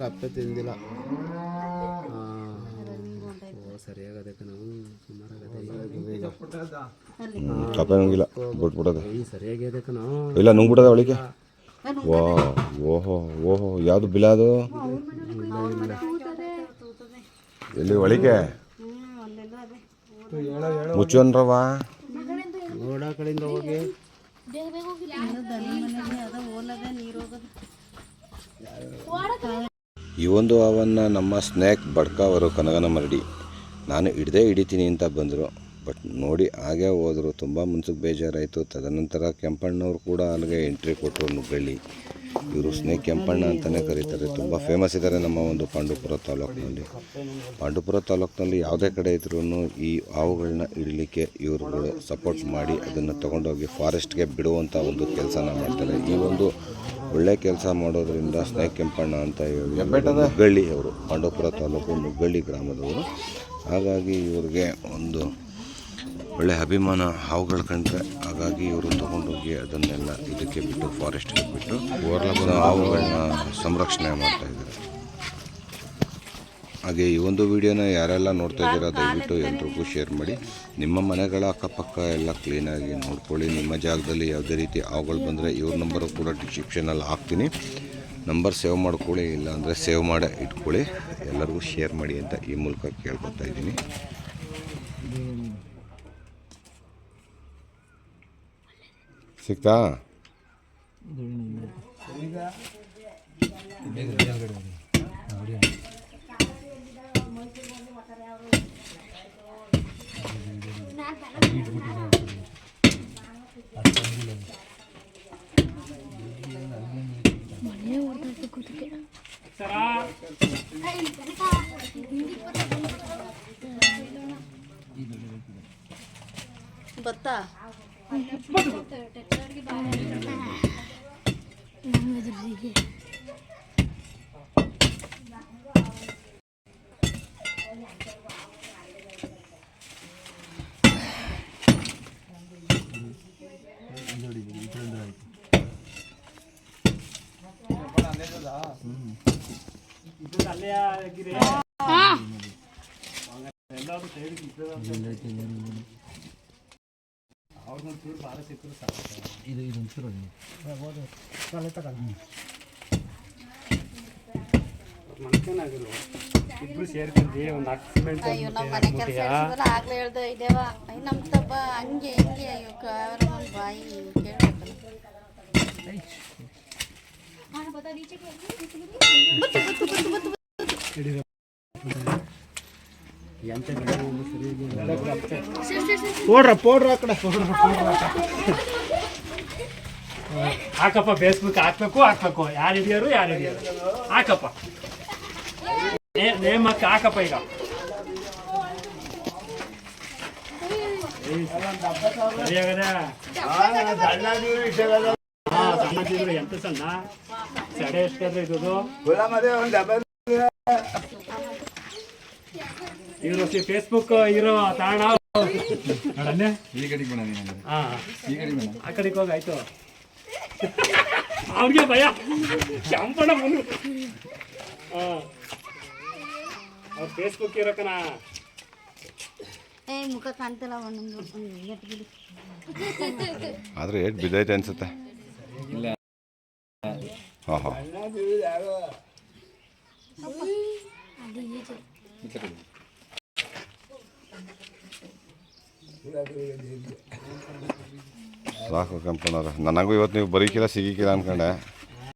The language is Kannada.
ಕಪ್ಪೆ ತಿಂದಿಲ್ಲ. ಸರಿಯಾಗದೆ ನಾವು ಕಪ್ಪೆ ನುಂಗಿಲ್ಲ ಬಿಟ್ಬಿಟ್ಟದೆ. ಸರಿಯಾಗಿ ಅದಕ್ಕೆ ನಾವು ಇಲ್ಲ ನುಂಗ್ಬಿಟ್ಟದೆ ಅವಳಿಗೆ. ವಾ ಓಹೋ ಓಹೋ ಯಾವುದು ಬಿಲ ಅದು? ಎಲ್ಲಿ ಒಳಗೆ ಮುಚ್ಚೋನ್ರವ ನೋಡ ಕಡೆಯಿಂದ ಹೋಗಿ ಈ ಒಂದು ಹಾವನ್ನು ನಮ್ಮ ಸ್ನೇಕ್ ಬಡ್ಕ ಅವರು ಕನಗನ ಮರಡಿ ನಾನು ಹಿಡಿತೀನಿ ಅಂತ ಬಂದರು. ಬಟ್ ನೋಡಿ ಹಾಗೆ ಹೋದರು. ತುಂಬ ಮುನ್ಸಕ್ಕೆ ಬೇಜಾರಾಯಿತು. ತದನಂತರ ಕೆಂಪಣ್ಣವ್ರು ಕೂಡ ಅಲ್ಲಿಗೆ ಎಂಟ್ರಿ ಕೊಟ್ಟರು. ನುಗ್ಗಳ್ಳಿ ಇವರು ಸ್ನೇಕ್ ಕೆಂಪಣ್ಣ ಅಂತಲೇ ಕರೀತಾರೆ. ತುಂಬ ಫೇಮಸ್ ಇದ್ದಾರೆ ನಮ್ಮ ಒಂದು ಪಾಂಡವಪುರ ತಾಲೂಕಿನಲ್ಲಿ. ಪಾಂಡವಪುರ ತಾಲೂಕಿನಲ್ಲಿ ಯಾವುದೇ ಕಡೆ ಇದ್ರೂ ಈ ಹಾವುಗಳನ್ನ ಹಿಡಲಿಕ್ಕೆ ಇವರುಗಳು ಸಪೋರ್ಟ್ ಮಾಡಿ ಅದನ್ನು ತೊಗೊಂಡೋಗಿ ಫಾರೆಸ್ಟ್ಗೆ ಬಿಡುವಂಥ ಒಂದು ಕೆಲಸನ ಮಾಡ್ತಾರೆ. ಈ ಒಂದು ಒಳ್ಳೆ ಕೆಲಸ ಮಾಡೋದ್ರಿಂದ ಸ್ನೇಕ್ ಕೆಂಪಣ್ಣ ಅಂತ ಹೇಳಿ ನುಗ್ಗಳ್ಳಿ ಅವರು ಪಾಂಡವಪುರ ತಾಲೂಕು ನುಗ್ಗಳ್ಳಿ ಗ್ರಾಮದವರು. ಹಾಗಾಗಿ ಇವ್ರಿಗೆ ಒಂದು ಒಳ್ಳೆ ಅಭಿಮಾನ ಹಾವುಗಳು ಕಂಡ್ರೆ. ಹಾಗಾಗಿ ಇವರು ತೊಗೊಂಡೋಗಿ ಅದನ್ನೆಲ್ಲ ಇದಕ್ಕೆ ಬಿಟ್ಟು ಫಾರೆಸ್ಟ್ಗೆ ಬಿಟ್ಟು ಹಾವುಗಳನ್ನ ಸಂರಕ್ಷಣೆ ಮಾಡ್ತಾಯಿದ್ದಾರೆ. ಹಾಗೆ ಈ ಒಂದು ವಿಡಿಯೋನ ಯಾರೆಲ್ಲ ನೋಡ್ತಾ ಇದ್ದೀರಾ ದಯವಿಟ್ಟು ಎಲ್ರಿಗೂ ಶೇರ್ ಮಾಡಿ. ನಿಮ್ಮ ಮನೆಗಳ ಅಕ್ಕಪಕ್ಕ ಎಲ್ಲ ಕ್ಲೀನಾಗಿ ನೋಡ್ಕೊಳ್ಳಿ. ನಿಮ್ಮ ಜಾಗದಲ್ಲಿ ಯಾವುದೇ ರೀತಿ ಹಾವುಗಳು ಬಂದರೆ ಇವ್ರ ನಂಬರು ಕೂಡ ಡಿಸ್ಕ್ರಿಪ್ಷನಲ್ಲಿ ಹಾಕ್ತೀನಿ. ನಂಬರ್ ಸೇವ್ ಮಾಡ್ಕೊಳ್ಳಿ, ಇಲ್ಲಾಂದರೆ ಸೇವ್ ಮಾಡಿ ಇಟ್ಕೊಳ್ಳಿ. ಎಲ್ಲರಿಗೂ ಶೇರ್ ಮಾಡಿ ಅಂತ ಈ ಮೂಲಕ ಕೇಳ್ಕೊತಾ ಇದ್ದೀನಿ. ಸಿಗ್ತಾ ಬತ್ತಾ ಇಬ್ರು ಸೇರ್ಕೊಂಡಿ ಒಂದು ಆಕ್ಸಿಡೆಂಟ್ ಅಯ್ಯೋ ನಮ್ಮ ಮನೆ ಕೆಲಸ ಆಗ್ಲೇ ಹೇಳ್ದೆ ಇದೇವ ನಮ್ಮ ತಬ್ಬ ಹಂಗೆ ಹಿಂಗೆ ಅಯ್ಯೋ ಒಂದು ಬಾಯಿ ಕೇಳ್ಬೇಕಲ್ಲ. ಪೌಡ್ರ ಆ ಕಡೆ ಹಾಕಪ್ಪ. ಫೇಸ್ಬುಕ್ ಹಾಕ್ಬೇಕು. ಯಾರು ಹಿಡಿಯೋರು ಹಾಕಪ್ಪ. ನೇಮ್ ಹಾಕಪ್ಪ. ಈಗ ಸಣ್ಣದಿದ್ರು ಎಂತ ಸಣ್ಣ ಸಡೆ ಎಷ್ಟಾದ್ರೆ ಇದು ಇವರು ಫೇಸ್ಬುಕ್ ಇರೋ ತಾಣ ಆ ಕಡೆಗೆ ಹೋಗಿ ಆಯ್ತು. ಅವ್ರಿಗೆ ಭಯ ಕೆಂಪಣ ಮುಂದೆ ಅವ್ರು ಫೇಸ್ಬುಕ್ ಇರೋಕನ ಮುಖ ಕಾಣ್ತಿಲ್ಲ. ಆದರೆ ಏಟ್ ಬಿದ್ದೈತೆ ಅನ್ಸುತ್ತೆ. ಹಾಂ ಹಾಂ ಸಾಕು ಕೆಂಪಣ್ಣವ್ರೆ. ನನಗೂ ಇವತ್ತು ನೀವು ಬರೀಕಿಲ್ಲ ಸಿಗಿಕ್ಕಿಲ್ಲ ಅಂದ್ಕೊಂಡೆ.